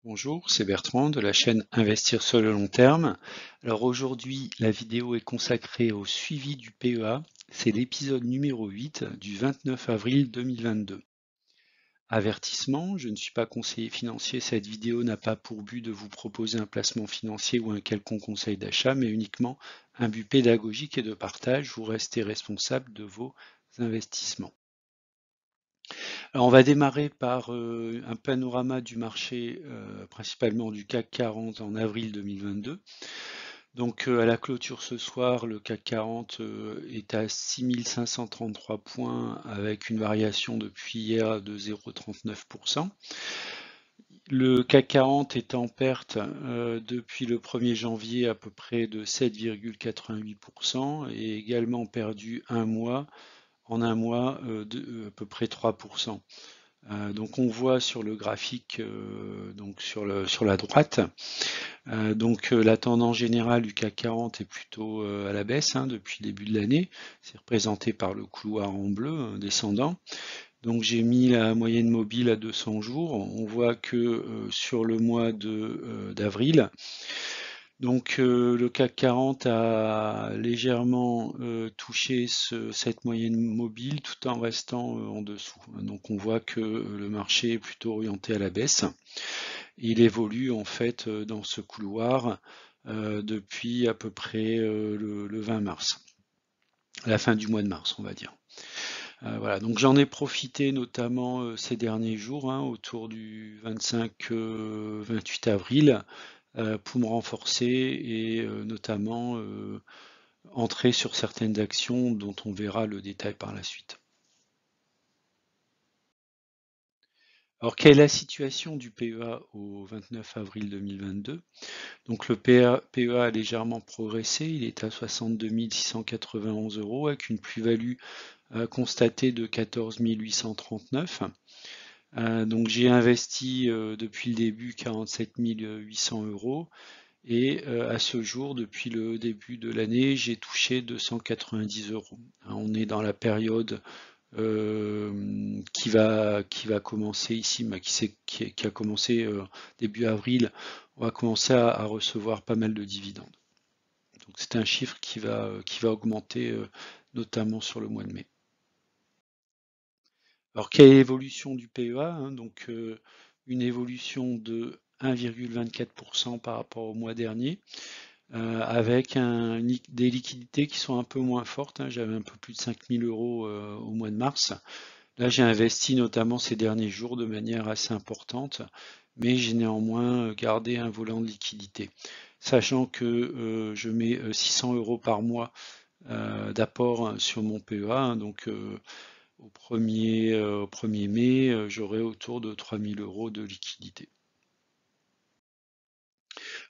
Bonjour, c'est Bertrand de la chaîne Investir sur le long terme. Alors aujourd'hui, la vidéo est consacrée au suivi du PEA. C'est l'épisode numéro 8 du 29 avril 2022. Avertissement, je ne suis pas conseiller financier. Cette vidéo n'a pas pour but de vous proposer un placement financier ou un quelconque conseil d'achat, mais uniquement un but pédagogique et de partage. Vous restez responsable de vos investissements. Alors on va démarrer par un panorama du marché, principalement du CAC 40 en avril 2022. Donc à la clôture ce soir, le CAC 40 est à 6533 points avec une variation depuis hier de 0,39%. Le CAC 40 est en perte depuis le 1er janvier à peu près de 7,88% et également perdu en un mois de à peu près 3%. Donc on voit sur le graphique, donc sur la droite, la tendance générale du CAC 40 est plutôt à la baisse depuis le début de l'année. C'est représenté par le couloir en bleu descendant. Donc j'ai mis la moyenne mobile à 200 jours. On voit que sur le mois d'avril, donc le CAC 40 a légèrement touché cette moyenne mobile tout en restant en dessous. Donc on voit que le marché est plutôt orienté à la baisse. Il évolue en fait dans ce couloir depuis à peu près le 20 mars, à la fin du mois de mars on va dire. Voilà, donc j'en ai profité notamment ces derniers jours, autour du 25-28 avril, pour me renforcer et notamment entrer sur certaines actions dont on verra le détail par la suite. Alors, quelle est la situation du PEA au 29 avril 2022? Donc, le PEA a légèrement progressé, il est à 62 691 € avec une plus-value constatée de 14 839. Donc, j'ai investi depuis le début 47 800 € et à ce jour, depuis le début de l'année, j'ai touché 290 €. On est dans la période qui va commencer ici, qui a commencé début avril. On va commencer à recevoir pas mal de dividendes. Donc c'est un chiffre qui va augmenter notamment sur le mois de mai. Alors quelle est l'évolution du PEA? Donc une évolution de 1,24% par rapport au mois dernier. Avec des liquidités qui sont un peu moins fortes. J'avais un peu plus de 5 000 € au mois de mars. Là, j'ai investi notamment ces derniers jours de manière assez importante, mais j'ai néanmoins gardé un volant de liquidité. Sachant que je mets 600 € par mois d'apport sur mon PEA, donc au 1er mai, j'aurai autour de 3 000 € de liquidité.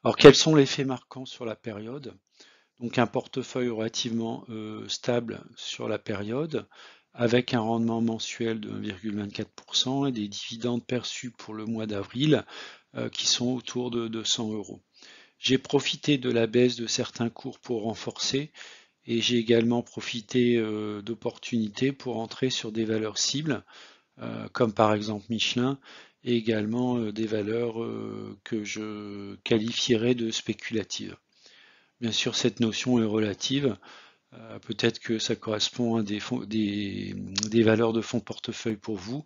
Alors, quels sont les faits marquants sur la période? Donc un portefeuille relativement stable sur la période, avec un rendement mensuel de 1,24% et des dividendes perçus pour le mois d'avril qui sont autour de 200 €. J'ai profité de la baisse de certains cours pour renforcer et j'ai également profité d'opportunités pour entrer sur des valeurs cibles, comme par exemple Michelin, et également des valeurs que je qualifierais de spéculatives. Bien sûr, cette notion est relative. Peut-être que ça correspond à des valeurs de fonds portefeuille pour vous.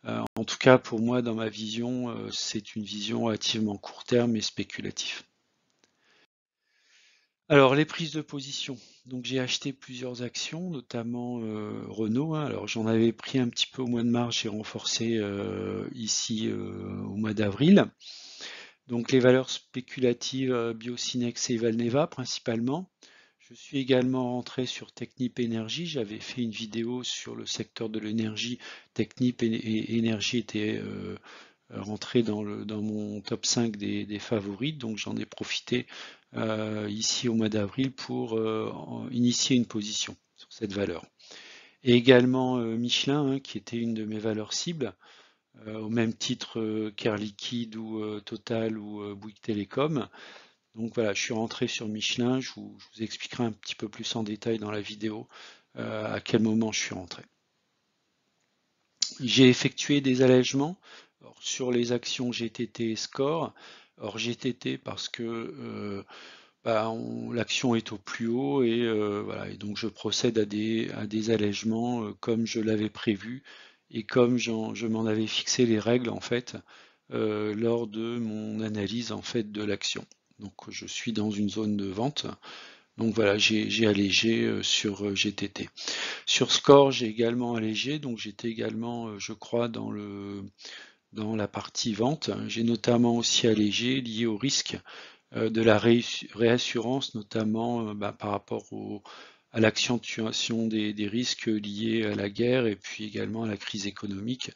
En tout cas, pour moi, dans ma vision, c'est une vision relativement court terme et spéculative. Alors, les prises de position. Donc, j'ai acheté plusieurs actions, notamment Renault. Alors, j'en avais pris un petit peu au mois de mars, j'ai renforcé ici au mois d'avril. Donc, les valeurs spéculatives Biocinex et Valneva principalement. Je suis également rentré sur Technip Énergie. J'avais fait une vidéo sur le secteur de l'énergie. Technip et Énergie étaient rentrés dans mon top 5 des favoris. Donc j'en ai profité ici au mois d'avril pour initier une position sur cette valeur. Et également Michelin, qui était une de mes valeurs cibles, au même titre qu'Air Liquide ou Total ou Bouygues Télécom. Donc voilà, je suis rentré sur Michelin, je vous expliquerai un petit peu plus en détail dans la vidéo à quel moment je suis rentré. J'ai effectué des allègements Alors, sur les actions GTT et Score, alors GTT parce que l'action est au plus haut et voilà, et donc je procède à des allègements comme je l'avais prévu et comme je m'en avais fixé les règles en fait lors de mon analyse en fait de l'action. Donc je suis dans une zone de vente. Donc voilà, j'ai allégé sur GTT. Sur Score, j'ai également allégé, donc j'étais également, je crois, dans la partie vente. J'ai notamment aussi allégé lié au risque de la réassurance, notamment par rapport à l'accentuation des risques liés à la guerre et puis également à la crise économique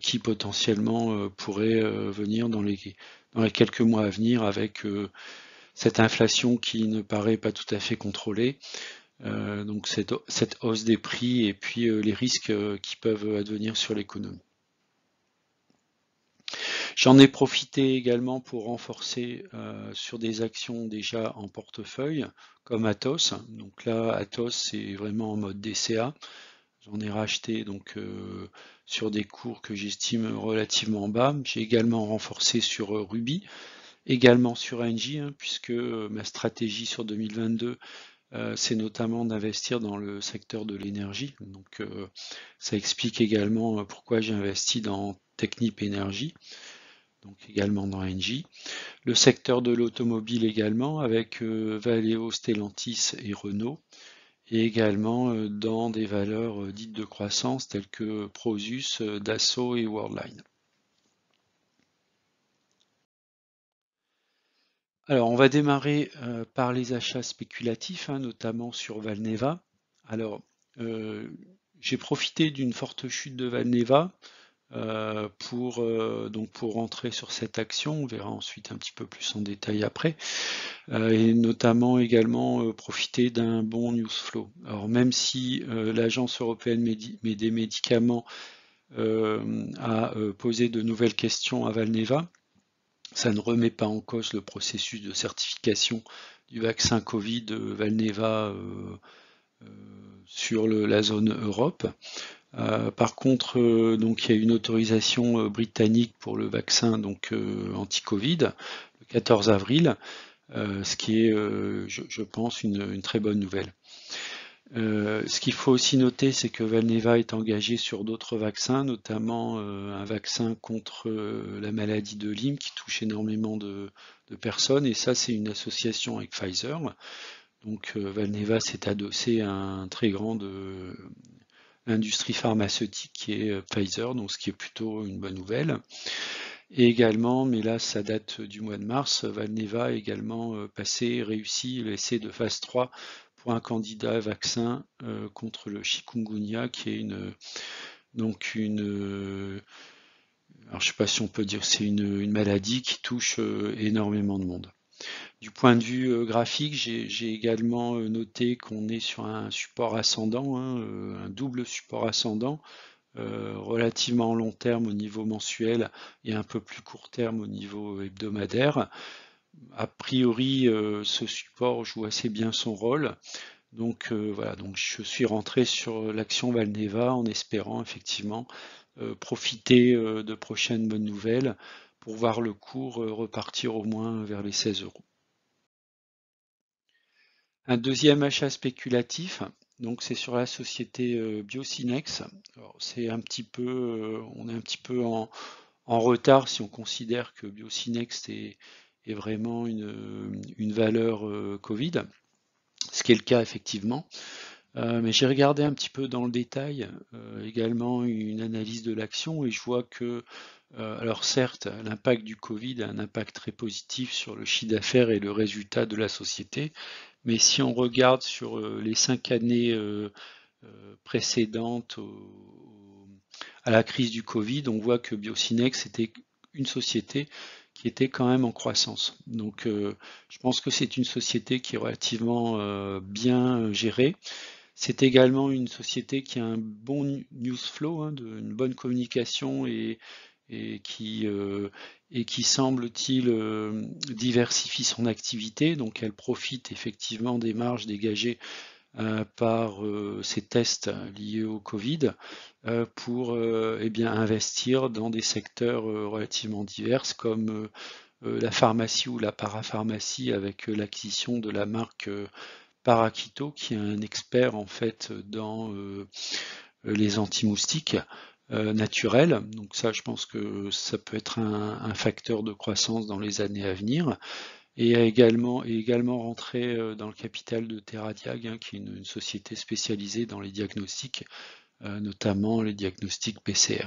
qui potentiellement pourrait venir dans les quelques mois à venir avec cette inflation qui ne paraît pas tout à fait contrôlée, donc cette hausse des prix et puis les risques qui peuvent advenir sur l'économie. J'en ai profité également pour renforcer sur des actions déjà en portefeuille, comme Atos. Donc là, Atos, c'est vraiment en mode DCA. J'en ai racheté donc sur des cours que j'estime relativement bas. J'ai également renforcé sur Ruby, également sur Engie, puisque ma stratégie sur 2022, c'est notamment d'investir dans le secteur de l'énergie. Donc ça explique également pourquoi j'ai investi dans Technip Energy, donc également dans Engie. Le secteur de l'automobile également, avec Valeo, Stellantis et Renault, et également dans des valeurs dites de croissance telles que Prosus, Dassault et Worldline. Alors, on va démarrer par les achats spéculatifs, notamment sur Valneva. Alors, euh, j'ai profité d'une forte chute de Valneva pour rentrer sur cette action. On verra ensuite un petit peu plus en détail après. Et notamment également profiter d'un bon news flow. Alors, même si l'Agence européenne des médicaments a posé de nouvelles questions à Valneva, ça ne remet pas en cause le processus de certification du vaccin Covid Valneva sur la zone Europe. Par contre, donc il y a une autorisation britannique pour le vaccin donc anti-Covid le 14 avril, ce qui est, je pense, une très bonne nouvelle. Ce qu'il faut aussi noter, c'est que Valneva est engagé sur d'autres vaccins, notamment un vaccin contre la maladie de Lyme qui touche énormément de personnes, et ça c'est une association avec Pfizer. Donc Valneva s'est adossé à un très grand de l'industrie pharmaceutique qui est Pfizer, donc ce qui est plutôt une bonne nouvelle. Et également, mais là ça date du mois de mars, Valneva a également réussi l'essai de phase 3 pour un candidat vaccin contre le chikungunya, qui est alors je sais pas si on peut dire que c'est une maladie qui touche énormément de monde. Du point de vue graphique, j'ai également noté qu'on est sur un support ascendant, un double support ascendant, relativement long terme au niveau mensuel et un peu plus court terme au niveau hebdomadaire. A priori, ce support joue assez bien son rôle. Donc voilà, donc je suis rentré sur l'action Valneva en espérant effectivement profiter de prochaines bonnes nouvelles pour voir le cours repartir au moins vers les 16 euros. Un deuxième achat spéculatif, donc c'est sur la société Biocinex. Alors, c'est un petit peu, on est un petit peu en retard si on considère que Biocinex est vraiment une valeur Covid, ce qui est le cas effectivement. Mais j'ai regardé un petit peu dans le détail également une analyse de l'action et je vois que, alors certes, l'impact du Covid a un impact très positif sur le chiffre d'affaires et le résultat de la société, mais si on regarde sur les 5 années précédentes à la crise du Covid, on voit que Biocinex était une société qui était quand même en croissance. Donc je pense que c'est une société qui est relativement bien gérée. C'est également une société qui a un bon news flow, une bonne communication et qui semble-t-il diversifie son activité. Donc elle profite effectivement des marges dégagées par ces tests liés au Covid pour eh bien, investir dans des secteurs relativement divers comme la pharmacie ou la parapharmacie avec l'acquisition de la marque Parakito, qui est un expert en fait dans les anti-moustiques naturels. Donc ça, je pense que ça peut être un facteur de croissance dans les années à venir. Et également rentré dans le capital de TerraDiag, hein, qui est une société spécialisée dans les diagnostics, notamment les diagnostics PCR.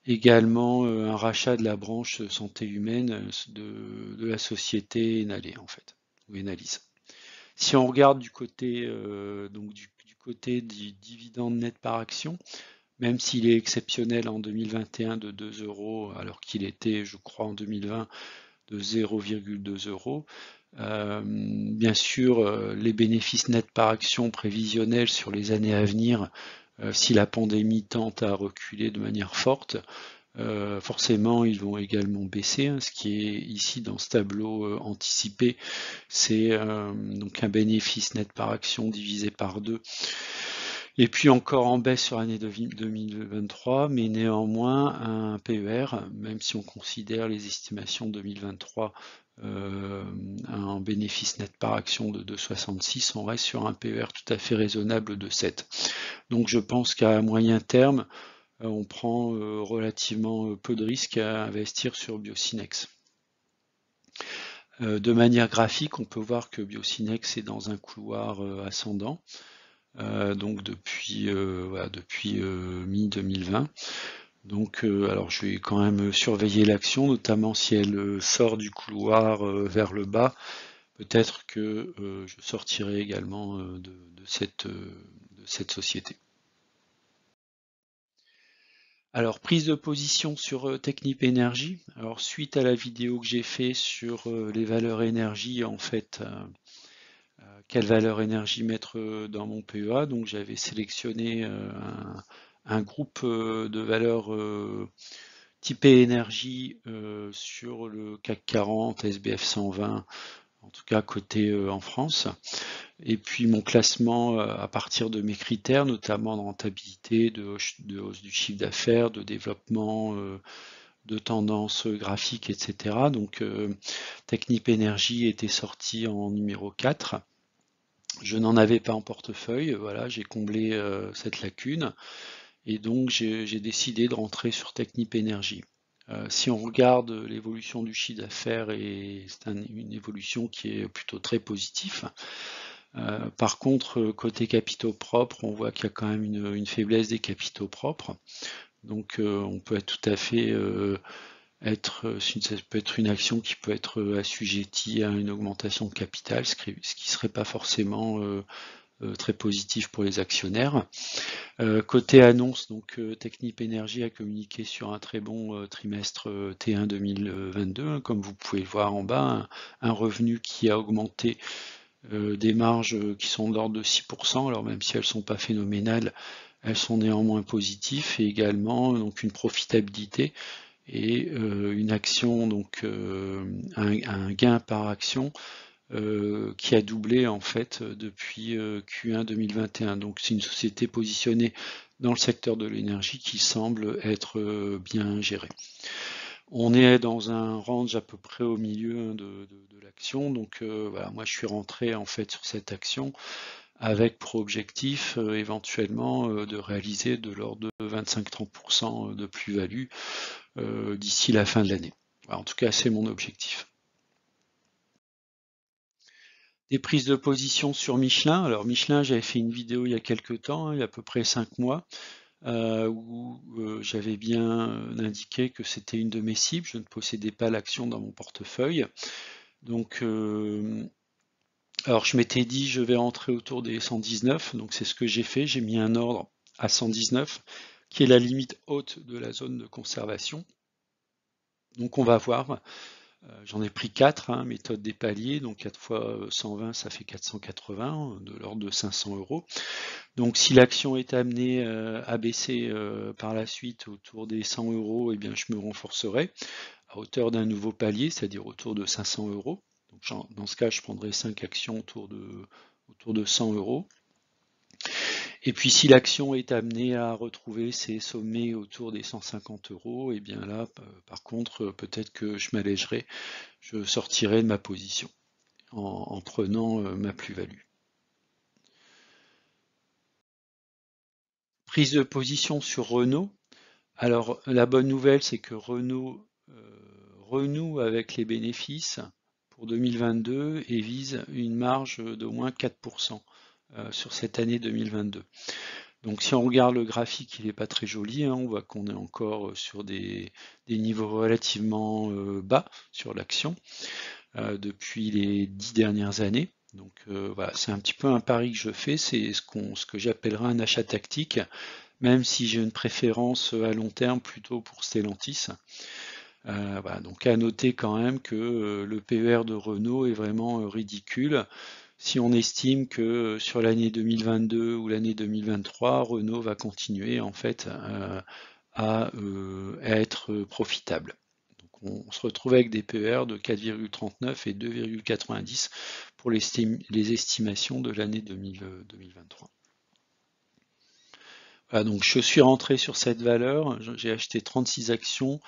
Également un rachat de la branche santé humaine de la société Enalé, en fait, ou Enalise. Si on regarde du côté, donc du côté du dividende net par action, même s'il est exceptionnel en 2021 de 2 euros, alors qu'il était, je crois, en 2020 de 0,2 euros. Bien sûr, les bénéfices nets par action prévisionnels sur les années à venir, si la pandémie tente à reculer de manière forte, forcément ils vont également baisser, hein. Ce qui est ici dans ce tableau anticipé, c'est donc un bénéfice net par action divisé par 2. Et puis encore en baisse sur l'année 2023, mais néanmoins un PER, même si on considère les estimations 2023 un bénéfice net par action de 2,66, on reste sur un PER tout à fait raisonnable de 7. Donc je pense qu'à moyen terme, on prend relativement peu de risques à investir sur Biocinex. De manière graphique, on peut voir que Biocinex est dans un couloir ascendant. Donc depuis mi-2020. Donc alors je vais quand même surveiller l'action, notamment si elle sort du couloir vers le bas. Peut-être que je sortirai également de cette société. Alors prise de position sur Technip Energy. Alors suite à la vidéo que j'ai fait sur les valeurs énergie, en fait, quelle valeur énergie mettre dans mon PEA. Donc j'avais sélectionné un groupe de valeurs typées énergie sur le CAC 40, SBF 120, en tout cas côté en France. Et puis mon classement à partir de mes critères, notamment de rentabilité, de hausse du chiffre d'affaires, de développement, de tendance graphique, etc. Donc Technip Energy était sorti en numéro 4. Je n'en avais pas en portefeuille, voilà, j'ai comblé cette lacune et donc j'ai décidé de rentrer sur Technip Energy. Si on regarde l'évolution du chiffre d'affaires, c'est une évolution qui est plutôt très positive. Par contre, côté capitaux propres, on voit qu'il y a quand même une faiblesse des capitaux propres. Donc on peut être tout à fait ça peut être une action qui peut être assujettie à une augmentation de capital, ce qui ne serait pas forcément très positif pour les actionnaires. Côté annonce, donc Technip Energy a communiqué sur un très bon trimestre T1 2022, hein, comme vous pouvez le voir en bas, un revenu qui a augmenté, des marges qui sont de l'ordre de 6%, alors même si elles ne sont pas phénoménales, elles sont néanmoins positives, et également donc une profitabilité et une action, donc un gain par action qui a doublé en fait depuis Q1 2021. Donc c'est une société positionnée dans le secteur de l'énergie qui semble être bien gérée. On est dans un range à peu près au milieu de l'action, donc voilà, moi je suis rentré en fait sur cette action avec pour objectif éventuellement de réaliser de l'ordre de 25-30% de plus-value d'ici la fin de l'année. Voilà, en tout cas, c'est mon objectif. Des prises de position sur Michelin. Alors Michelin, j'avais fait une vidéo il y a quelques temps, hein, il y a à peu près 5 mois, où j'avais bien indiqué que c'était une de mes cibles. Je ne possédais pas l'action dans mon portefeuille. Donc, alors je m'étais dit je vais rentrer autour des 119, donc c'est ce que j'ai fait. J'ai mis un ordre à 119, qui est la limite haute de la zone de conservation. Donc on va voir. J'en ai pris 4, hein, méthode des paliers, donc 4 fois 120, ça fait 480, de l'ordre de 500 euros. Donc si l'action est amenée à baisser par la suite autour des 100 euros, eh bien je me renforcerai à hauteur d'un nouveau palier, c'est-à-dire autour de 500 euros. Donc dans ce cas, je prendrai 5 actions autour de 100 euros. Et puis si l'action est amenée à retrouver ses sommets autour des 150 €, et bien là, par contre, peut-être que je m'allégerai, je sortirai de ma position en prenant ma plus-value. Prise de position sur Renault. Alors la bonne nouvelle, c'est que Renault renoue avec les bénéfices pour 2022 et vise une marge d'au moins 4% sur cette année 2022. Donc si on regarde le graphique, il n'est pas très joli, hein, on voit qu'on est encore sur des niveaux relativement bas sur l'action depuis les 10 dernières années. Donc voilà, c'est un petit peu un pari que je fais, c'est ce que j'appellerais un achat tactique, même si j'ai une préférence à long terme plutôt pour Stellantis. Voilà, donc à noter quand même que le PER de Renault est vraiment ridicule. Si on estime que sur l'année 2022 ou l'année 2023, Renault va continuer en fait à être profitable. Donc on se retrouve avec des PER de 4,39 et 2,90 pour les estimations de l'année 2023. Voilà, donc je suis rentré sur cette valeur, j'ai acheté 36 actions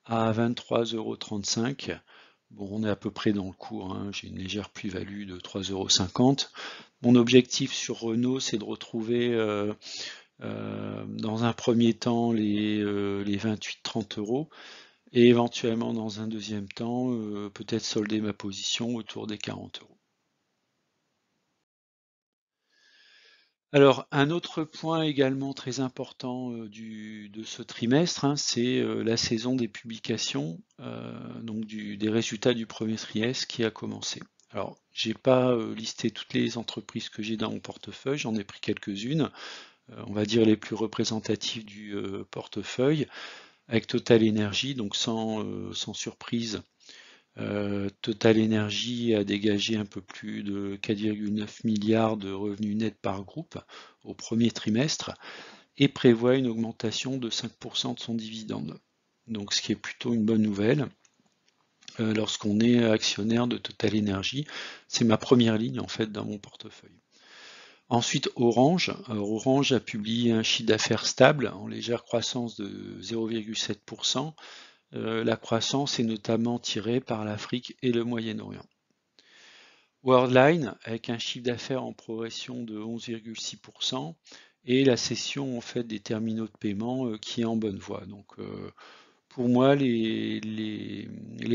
à 23,35 €. Bon, on est à peu près dans le cours, hein. J'ai une légère plus-value de 3,50 €. Mon objectif sur Renault, c'est de retrouver dans un premier temps les 28-30 € et éventuellement dans un deuxième temps, peut-être solder ma position autour des 40 €. Alors, un autre point également très important de ce trimestre, hein, c'est la saison des publications, donc des résultats du premier trimestre qui a commencé. Alors, j'ai pas listé toutes les entreprises que j'ai dans mon portefeuille, j'en ai pris quelques-unes, on va dire les plus représentatives du portefeuille, avec Total Energy, donc sans surprise. Total Energy a dégagé un peu plus de 4,9 milliards de revenus nets par groupe au premier trimestre et prévoit une augmentation de 5% de son dividende. Donc ce qui est plutôt une bonne nouvelle lorsqu'on est actionnaire de Total Energy. C'est ma première ligne en fait dans mon portefeuille. Ensuite Orange. Alors, Orange a publié un chiffre d'affaires stable en légère croissance de 0,7%. La croissance est notamment tirée par l'Afrique et le Moyen-Orient. Worldline, avec un chiffre d'affaires en progression de 11,6%, et la cession en fait des terminaux de paiement qui est en bonne voie. Donc pour moi, les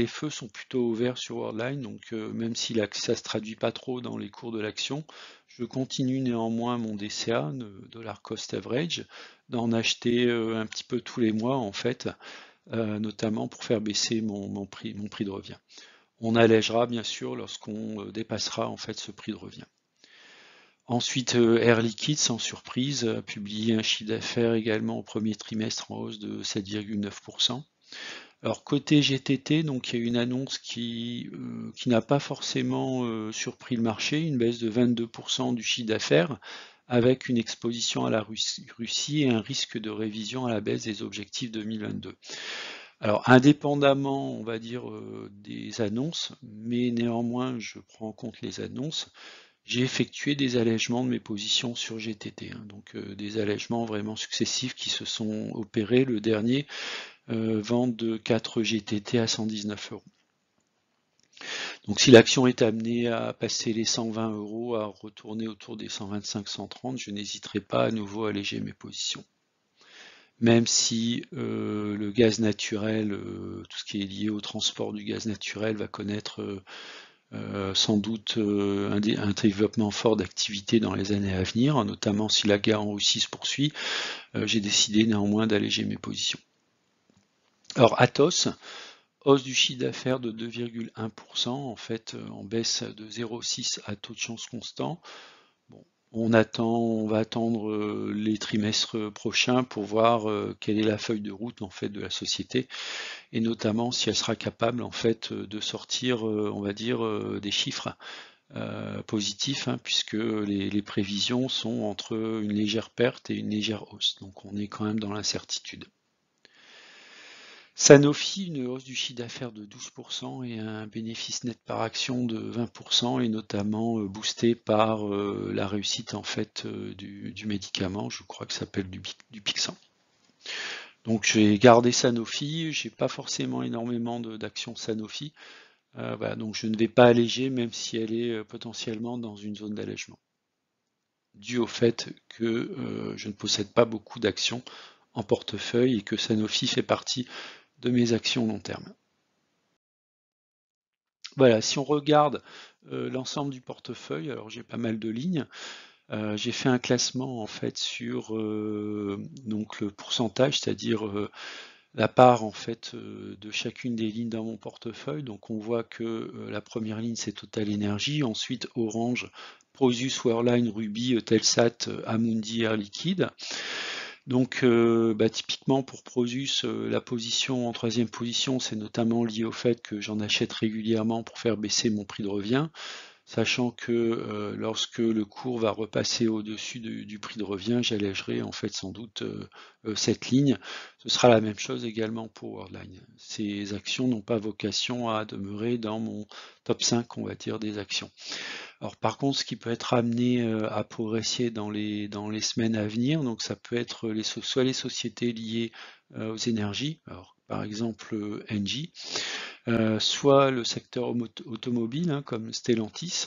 feux sont plutôt ouverts sur Worldline, donc même si ça ne se traduit pas trop dans les cours de l'action, je continue néanmoins mon DCA, dollar cost average, d'en acheter un petit peu tous les mois en fait, notamment pour faire baisser mon prix de revient. On allègera bien sûr lorsqu'on dépassera en fait ce prix de revient. Ensuite, Air Liquide, sans surprise, a publié un chiffre d'affaires également au premier trimestre en hausse de 7,9%. Alors côté GTT, donc il y a une annonce qui n'a pas forcément surpris le marché, une baisse de 22% du chiffre d'affaires, avec une exposition à la Russie et un risque de révision à la baisse des objectifs 2022. Alors indépendamment, on va dire, des annonces, mais néanmoins je prends en compte les annonces, j'ai effectué des allègements de mes positions sur GTT, hein, donc des allègements vraiment successifs qui se sont opérés. Le dernier, vente de 4 GTT à 119 €. Donc si l'action est amenée à passer les 120 €, à retourner autour des 125-130, je n'hésiterai pas à nouveau à alléger mes positions. Même si le gaz naturel, tout ce qui est lié au transport du gaz naturel va connaître sans doute un développement fort d'activité dans les années à venir, notamment si la guerre en Russie se poursuit, j'ai décidé néanmoins d'alléger mes positions. Alors Atos, hausse du chiffre d'affaires de 2,1%, en fait en baisse de 0,6 à taux de change constant. Bon, on va attendre les trimestres prochains pour voir quelle est la feuille de route en fait de la société et notamment si elle sera capable en fait de sortir, on va dire, des chiffres positifs, hein, puisque les prévisions sont entre une légère perte et une légère hausse. Donc on est quand même dans l'incertitude. Sanofi, une hausse du chiffre d'affaires de 12% et un bénéfice net par action de 20%, et notamment boosté par la réussite en fait du médicament, je crois que ça s'appelle du Pixan. Donc j'ai gardé Sanofi, j'ai pas forcément énormément d'actions Sanofi, voilà, donc je ne vais pas alléger même si elle est potentiellement dans une zone d'allègement, dû au fait que je ne possède pas beaucoup d'actions en portefeuille et que Sanofi fait partie de mes actions long terme. Voilà, si on regarde l'ensemble du portefeuille, alors j'ai pas mal de lignes. J'ai fait un classement en fait sur donc le pourcentage, c'est-à-dire la part en fait de chacune des lignes dans mon portefeuille. Donc on voit que la première ligne c'est Total Energy, ensuite Orange, Prosus, Worldline, Ruby, Eutelsat, Amundi, Air Liquide. Donc typiquement pour Prosus, la position en troisième position, c'est notamment lié au fait que j'en achète régulièrement pour faire baisser mon prix de revient, sachant que lorsque le cours va repasser au-dessus du prix de revient, j'allégerai en fait sans doute cette ligne. Ce sera la même chose également pour Worldline. Ces actions n'ont pas vocation à demeurer dans mon top 5, on va dire, des actions. Alors par contre, ce qui peut être amené à progresser dans les semaines à venir, donc ça peut être soit les sociétés liées aux énergies, alors par exemple Engie, soit le secteur automobile, hein, comme Stellantis,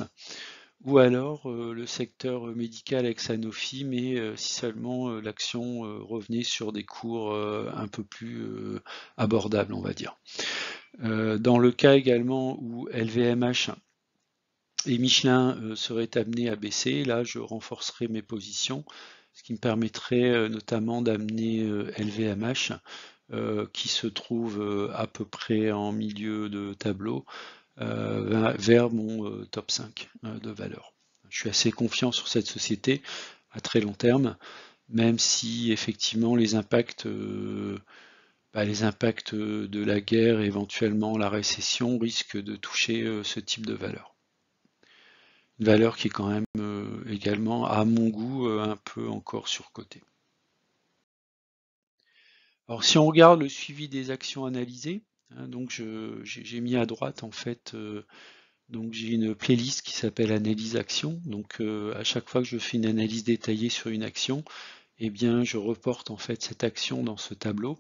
ou alors le secteur médical avec Sanofi, mais si seulement l'action revenait sur des cours un peu plus abordables, on va dire. Dans le cas également où LVMH et Michelin serait amené à baisser, là je renforcerai mes positions, ce qui me permettrait notamment d'amener LVMH, qui se trouve à peu près en milieu de tableau, vers mon top 5 de valeur. Je suis assez confiant sur cette société à très long terme, même si effectivement les impacts de la guerre, éventuellement la récession, risquent de toucher ce type de valeur. Une valeur qui est quand même également, à mon goût, un peu encore surcotée. Alors si on regarde le suivi des actions analysées, hein, donc j'ai mis à droite en fait, donc j'ai une playlist qui s'appelle Analyse Action. Donc à chaque fois que je fais une analyse détaillée sur une action, eh bien je reporte en fait cette action dans ce tableau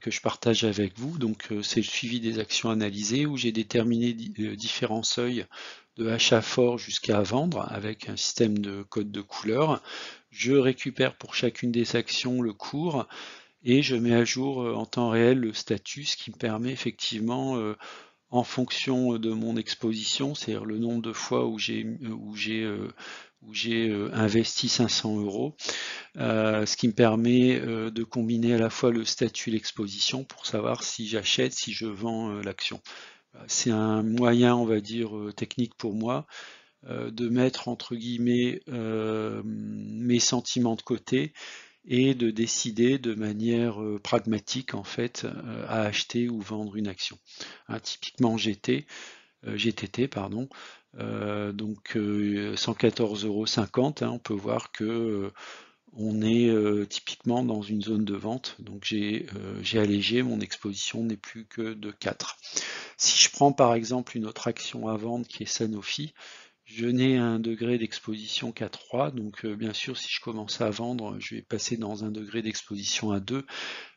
que je partage avec vous. Donc c'est le suivi des actions analysées où j'ai déterminé différents seuils de achat fort jusqu'à vendre avec un système de code de couleur. Je récupère pour chacune des actions le cours et je mets à jour en temps réel le statut, ce qui me permet effectivement en fonction de mon exposition, c'est-à-dire le nombre de fois où j'ai investi 500 €, ce qui me permet de combiner à la fois le statut et l'exposition pour savoir si j'achète, si je vends l'action. C'est un moyen, on va dire, technique pour moi de mettre entre guillemets mes sentiments de côté et de décider de manière pragmatique en fait à acheter ou vendre une action. Hein, typiquement GTT, pardon, donc 114,50 €, hein, on peut voir que on est typiquement dans une zone de vente, donc j'ai allégé, mon exposition n'est plus que de 4. Si je prends par exemple une autre action à vendre qui est Sanofi, je n'ai un degré d'exposition qu'à 3, donc bien sûr si je commence à vendre, je vais passer dans un degré d'exposition à 2,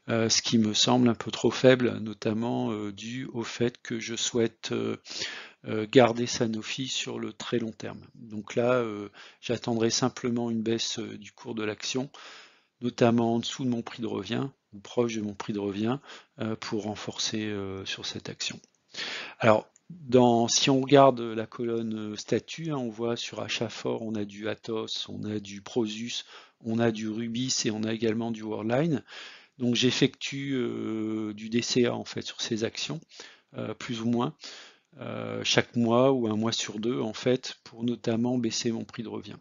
ce qui me semble un peu trop faible, notamment dû au fait que je souhaite garder Sanofi sur le très long terme. Donc là, j'attendrai simplement une baisse du cours de l'action, notamment en dessous de mon prix de revient, ou proche de mon prix de revient, pour renforcer sur cette action. Alors, si on regarde la colonne statut, hein, on voit sur achat fort, on a du Atos, on a du Prosus, on a du Rubis et on a également du Worldline. Donc j'effectue du DCA en fait sur ces actions, plus ou moins, chaque mois ou un mois sur deux en fait, pour notamment baisser mon prix de revient.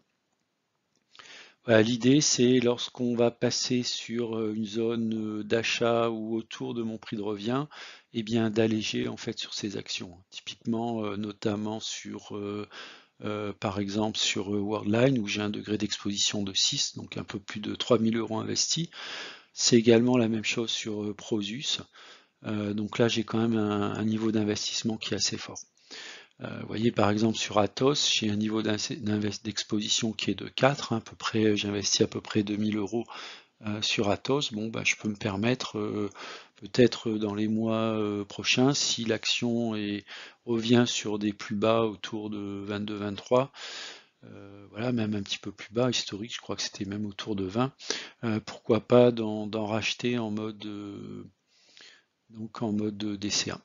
Voilà, l'idée c'est lorsqu'on va passer sur une zone d'achat ou autour de mon prix de revient, eh bien d'alléger en fait sur ces actions. Typiquement, notamment sur par exemple sur Worldline où j'ai un degré d'exposition de 6, donc un peu plus de 3 000 € investis. C'est également la même chose sur Prosus. Donc là, j'ai quand même un niveau d'investissement qui est assez fort. Vous voyez, par exemple, sur Atos, j'ai un niveau d'exposition qui est de 4, hein, à peu près, j'investis à peu près 2000 euros sur Atos. Bon, bah, je peux me permettre, peut-être dans les mois prochains, si l'action revient sur des plus bas autour de 22-23, voilà, même un petit peu plus bas, historique, je crois que c'était même autour de 20, pourquoi pas d'en racheter en mode, donc en mode DCA.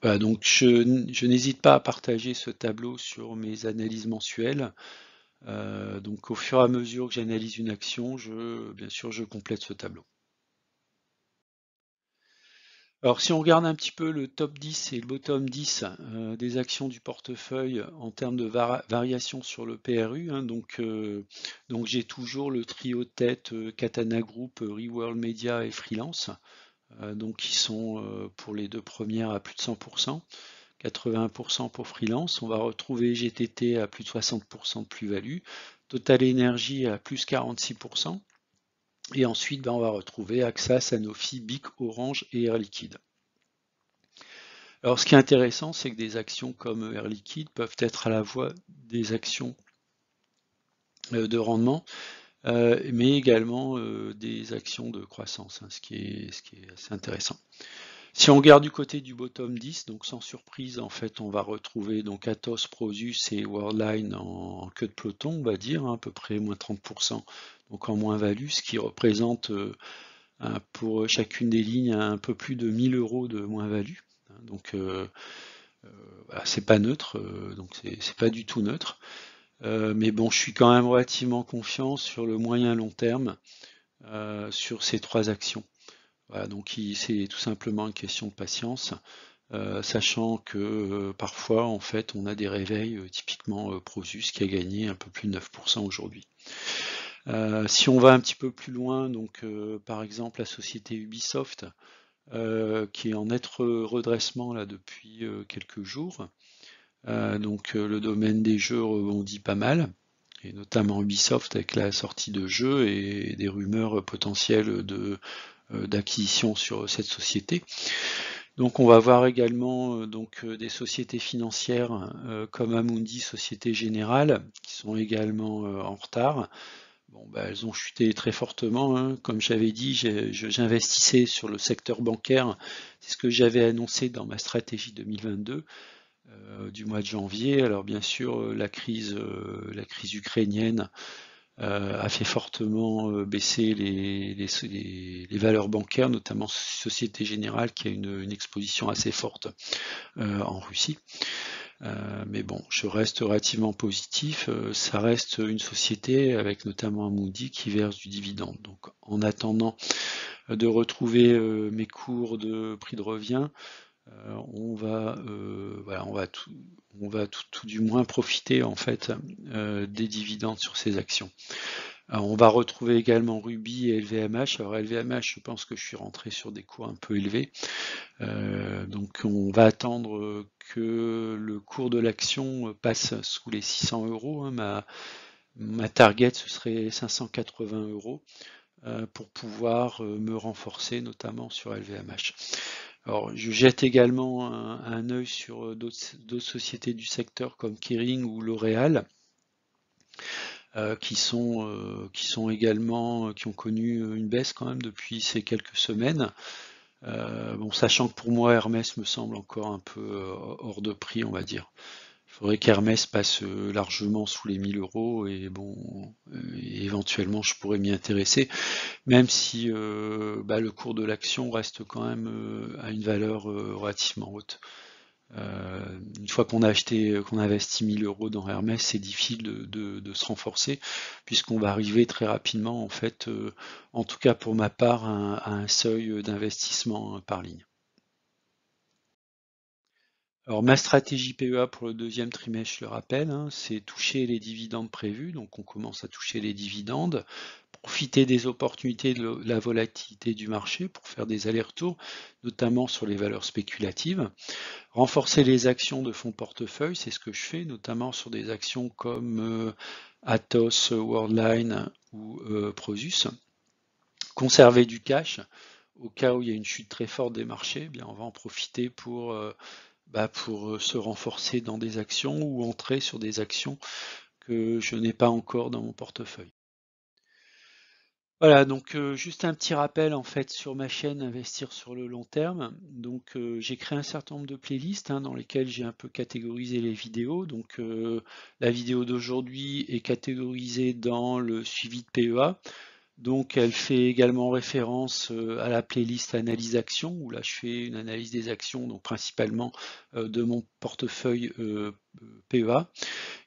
Voilà, donc je n'hésite pas à partager ce tableau sur mes analyses mensuelles. Donc au fur et à mesure que j'analyse une action, bien sûr, je complète ce tableau. Alors si on regarde un petit peu le top 10 et le bottom 10 des actions du portefeuille en termes de variation sur le PRU, hein, donc j'ai toujours le trio de tête Katana Group, Reworld Media et Freelance, donc qui sont pour les deux premières à plus de 100%. 80% pour Freelance, on va retrouver GTT à plus de 60% de plus-value, Total Energy à plus 46%, et ensuite on va retrouver AXA, Sanofi, BIC, Orange et Air Liquide. Alors ce qui est intéressant, c'est que des actions comme Air Liquide peuvent être à la fois des actions de rendement, mais également des actions de croissance, hein, ce qui est assez intéressant. Si on regarde du côté du bottom 10, donc sans surprise, en fait, on va retrouver donc Atos, Prosus et Worldline en queue de peloton, on va dire, hein, à peu près moins 30%, donc en moins-value, ce qui représente pour chacune des lignes un peu plus de 1000 euros de moins-value. Donc voilà, c'est pas neutre, donc c'est pas du tout neutre. Mais bon, je suis quand même relativement confiant sur le moyen long terme sur ces trois actions. Voilà, donc c'est tout simplement une question de patience, sachant que parfois en fait on a des réveils, typiquement Prosus qui a gagné un peu plus de 9% aujourd'hui. Si on va un petit peu plus loin, donc par exemple la société Ubisoft, qui est en net redressement là depuis quelques jours. Donc le domaine des jeux rebondit pas mal, et notamment Ubisoft avec la sortie de jeux et des rumeurs potentielles d'acquisition sur cette société. Donc on va voir également des sociétés financières comme Amundi, Société Générale, qui sont également en retard. Bon, bah, elles ont chuté très fortement, hein. Comme j'avais dit, j'investissais sur le secteur bancaire. C'est ce que j'avais annoncé dans ma stratégie 2022 du mois de janvier. Alors bien sûr, la crise ukrainienne a fait fortement baisser les valeurs bancaires, notamment Société Générale qui a une exposition assez forte en Russie. Mais bon, je reste relativement positif. Ça reste une société avec notamment Amundi qui verse du dividende. Donc en attendant de retrouver mes cours de prix de revient, on va tout du moins profiter en fait des dividendes sur ces actions. Alors, on va retrouver également Ruby et LVMH. Alors LVMH, je pense que je suis rentré sur des cours un peu élevés. Donc on va attendre que le cours de l'action passe sous les 600 euros. Hein. Ma target, ce serait 580 euros pour pouvoir me renforcer, notamment sur LVMH. Alors, je jette également un œil sur d'autres sociétés du secteur comme Kering ou L'Oréal, qui sont également, qui ont connu une baisse quand même depuis ces quelques semaines. Bon, sachant que pour moi, Hermès me semble encore un peu hors de prix, on va dire. Il faudrait qu'Hermès passe largement sous les 1000 euros et bon, éventuellement je pourrais m'y intéresser, même si le cours de l'action reste quand même à une valeur relativement haute. Une fois qu'on a investi 1000 euros dans Hermès, c'est difficile de se renforcer, puisqu'on va arriver très rapidement, en fait, en tout cas pour ma part, à un seuil d'investissement par ligne. Alors ma stratégie PEA pour le deuxième trimestre, je le rappelle, hein, c'est toucher les dividendes prévus, donc on commence à toucher les dividendes, profiter des opportunités de la volatilité du marché pour faire des allers-retours, notamment sur les valeurs spéculatives, renforcer les actions de fonds portefeuille, c'est ce que je fais, notamment sur des actions comme Atos, Worldline ou Prosus. conserver du cash au cas où il y a une chute très forte des marchés. Eh bien, on va en profiter pour se renforcer dans des actions ou entrer sur des actions que je n'ai pas encore dans mon portefeuille. Voilà, donc juste un petit rappel en fait sur ma chaîne Investir sur le long terme. Donc j'ai créé un certain nombre de playlists dans lesquelles j'ai un peu catégorisé les vidéos. Donc la vidéo d'aujourd'hui est catégorisée dans le suivi de PEA. Donc elle fait également référence à la playlist analyse action, où là je fais une analyse des actions, donc principalement de mon portefeuille PEA.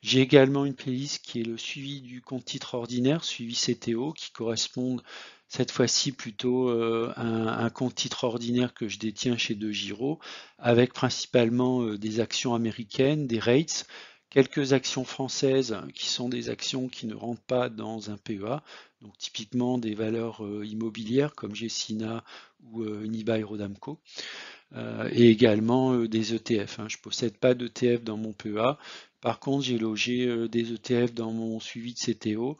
J'ai également une playlist qui est le suivi du compte titre ordinaire, suivi CTO, qui correspond cette fois-ci plutôt à un compte titre ordinaire que je détiens chez DeGiro, avec principalement des actions américaines, des rates, quelques actions françaises qui sont des actions qui ne rentrent pas dans un PEA, donc typiquement des valeurs immobilières comme Gecina ou Unibail-Rodamco, et également des ETF. Je ne possède pas d'ETF dans mon PEA. Par contre, j'ai logé des ETF dans mon suivi de CTO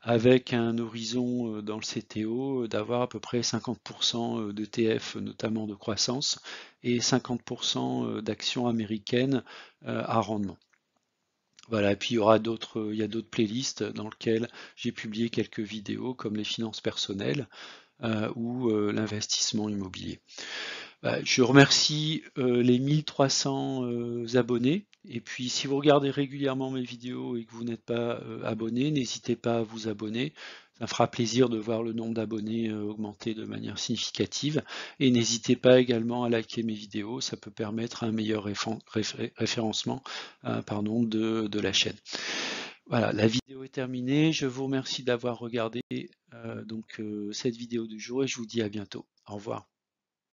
avec un horizon dans le CTO d'avoir à peu près 50% d'ETF, notamment de croissance, et 50% d'actions américaines à rendement. Voilà, et puis il y a d'autres playlists dans lesquelles j'ai publié quelques vidéos comme les finances personnelles ou l'investissement immobilier. Je remercie les 1300 abonnés. Et puis, si vous regardez régulièrement mes vidéos et que vous n'êtes pas abonné, n'hésitez pas à vous abonner. Ça fera plaisir de voir le nombre d'abonnés augmenter de manière significative. Et n'hésitez pas également à liker mes vidéos. Ça peut permettre un meilleur référencement de la chaîne. Voilà, la vidéo est terminée. Je vous remercie d'avoir regardé cette vidéo du jour et je vous dis à bientôt. Au revoir.